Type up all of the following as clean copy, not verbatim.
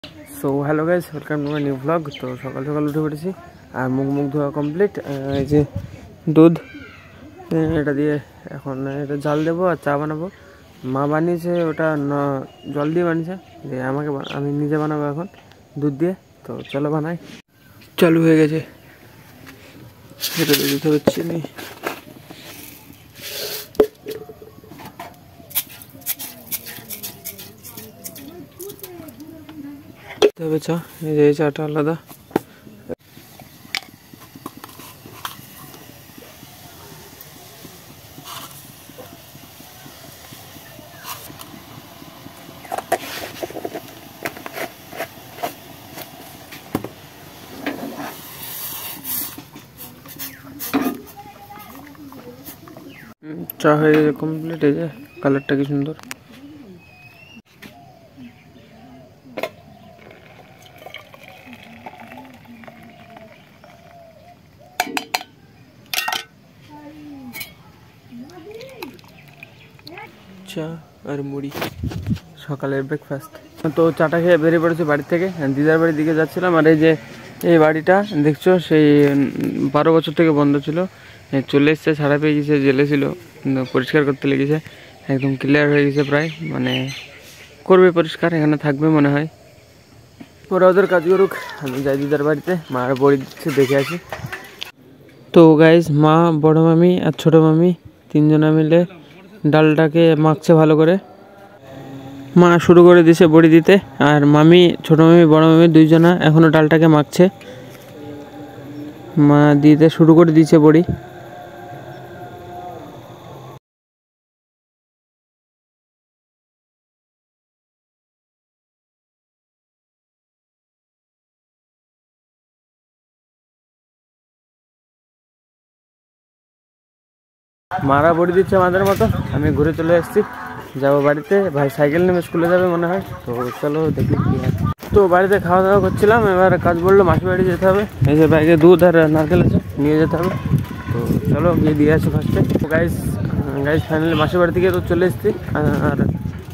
So hello guys, welcome to my new blog. তো সকাল সকাল উঠে পড়েছি আর মুখ ধোয়া কমপ্লিট। এই যে দুধ, এটা দিয়ে এখন এটা জাল দেবো আর চা বানাবো। মা বানিয়েছে ওটা জল দিয়ে বানিয়েছে, দিয়ে আমি নিজে বানাবো এখন দুধ দিয়ে। তো চলো বানাই। চালু হয়ে গেছে, সেটা দিতে হচ্ছে নেই। তবে চা, এই যে চাটা আলাদা। চা হয়ে গেছে কমপ্লিট। এই যে কালারটা কি সুন্দর। চা আর মুড়ি সকালের ব্রেকফাস্ট। তো চাটা খেয়ে বেরিয়ে পড়েছি বাড়ি থেকে, দিদার বাড়ির দিকে যাচ্ছিলাম। আর এই যে এই বাড়িটা দেখছো, সেই 12 বছর থেকে বন্ধ ছিল, চলে এসছে, ছাড়া পেয়ে গেছে। জেলে ছিল, পরিষ্কার করতে লেগেছে, একদম ক্লিয়ার হয়ে গেছে প্রায়, মানে করবে পরিষ্কার, এখানে থাকবে মনে হয়। ওরা ওদের কাজ করুক, আমি যাই দিদার বাড়িতে, মা বড়ি দিচ্ছে, দেখে আসি। তো গাইজ, মা, বড় মামি আর ছোট মামি তিনজনা মিলে ডালটাকে মাখছে ভালো করে। মা শুরু করে দিছে বড়ি দিতে, আর মামি, ছোট মামি, বড় মামি দুইজনা এখনো ডালটাকে মাখছে। মা দিতে শুরু করে দিয়েছে বড়ি। মারা বড়ি দিচ্ছে আমাদের মতো। আমি ঘুরে চলে এসেছি, যাবো বাড়িতে। ভাই সাইকেল নেমে স্কুলে যাবে মনে হয়, তো চলো দেখি কি হয়। তো বাড়িতে খাওয়া দাওয়া করছিলাম, এবার কাজ বললো মাসির বাড়ি যেতে হবে। এই যে ব্যাগে দুধ আর নারকেল আছে, নিয়ে যেতে হবে। তো চলো গিয়ে দিয়ে আসি ফার্স্টে। গাইজ ফাইনালি মাসির বাড়ি থেকে তো চলে এসেছি। আর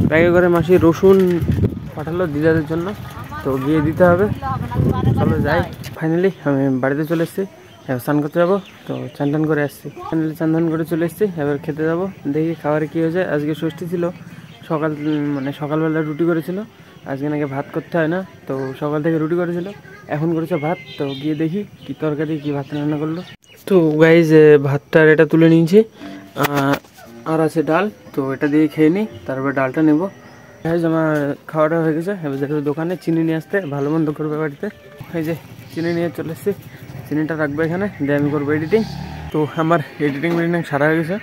ব্যাগে করে মাসি রসুন পাঠালো দিদাদের জন্য, তো গিয়ে দিতে হবে। চলো যাই। ফাইনালি আমি বাড়িতে চলে এসেছি, এবার স্নান করতে যাবো। তো চান করে আসছি, ফাইনালি চান করে চলে এসেছি। এবার খেতে যাবো, দেখি খাবারে কী হয়েছে। আজকে ষষ্ঠী ছিল, সকালবেলা রুটি করেছিল। আজকে নাকি ভাত করতে হয় না, তো সকাল থেকে রুটি করেছিল, এখন করেছে ভাত। তো গিয়ে দেখি কী তরকারি, কী ভাত রান্না করলো। তো গাইজ ভাতটা এটা তুলে নিয়েছি, আর আছে ডাল। তো এটা দিয়ে খেয়ে নিই, তারপর ডালটা নেবো। গাইজ আমার খাওয়াটা হয়ে গেছে। এবার যাবে দোকানে চিনি নিয়ে আসতে, ভালো মন্দ করবে বাড়িতে। এই যে চিনি নিয়ে চলে এসেছি, চিনিটা রাখবো এখানে, দিয়ে আমি করবো এডিটিং। তো আমার এডিটিং সারা হয়ে গেছে।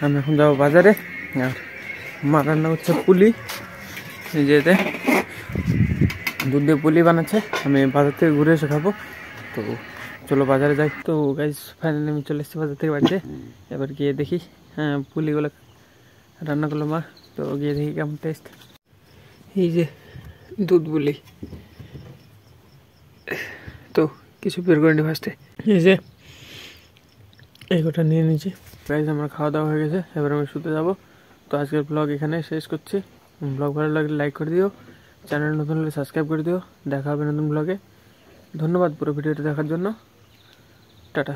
আমি এখন যাবো বাজারে। আর মা রান্না হচ্ছে পুলি, এই যে এতে দুধ দিয়ে পুলি বানাচ্ছে। আমি বাজার থেকে ঘুরে এসে খাবো। তো চলো বাজারে যাই। তো গাইজ ফাইনালি আমি চলে এসেছি বাজার থেকে বাড়িতে। এবার গিয়ে দেখি, হ্যাঁ, পুলিগুলো রান্না করলো মা। তো গিয়ে দেখি কেমন টেস্ট। এই যে দুধ পুলি, তো কিছু বের করে নি ফার্স্টে। এই যে এই গোটা নিয়ে নিয়েছি। গাইজ আমার খাওয়া দাওয়া হয়ে গেছে, এবার আমি শুতে যাবো। তো আজকের ব্লগ এখানে শেষ করছি। ব্লগ ভালো লাগলে লাইক করে দিও, চ্যানেল নতুন হলে সাবস্ক্রাইব করে দিও। দেখা হবে নতুন ব্লগে। ধন্যবাদ পুরো ভিডিওটা দেখার জন্য। টাটা।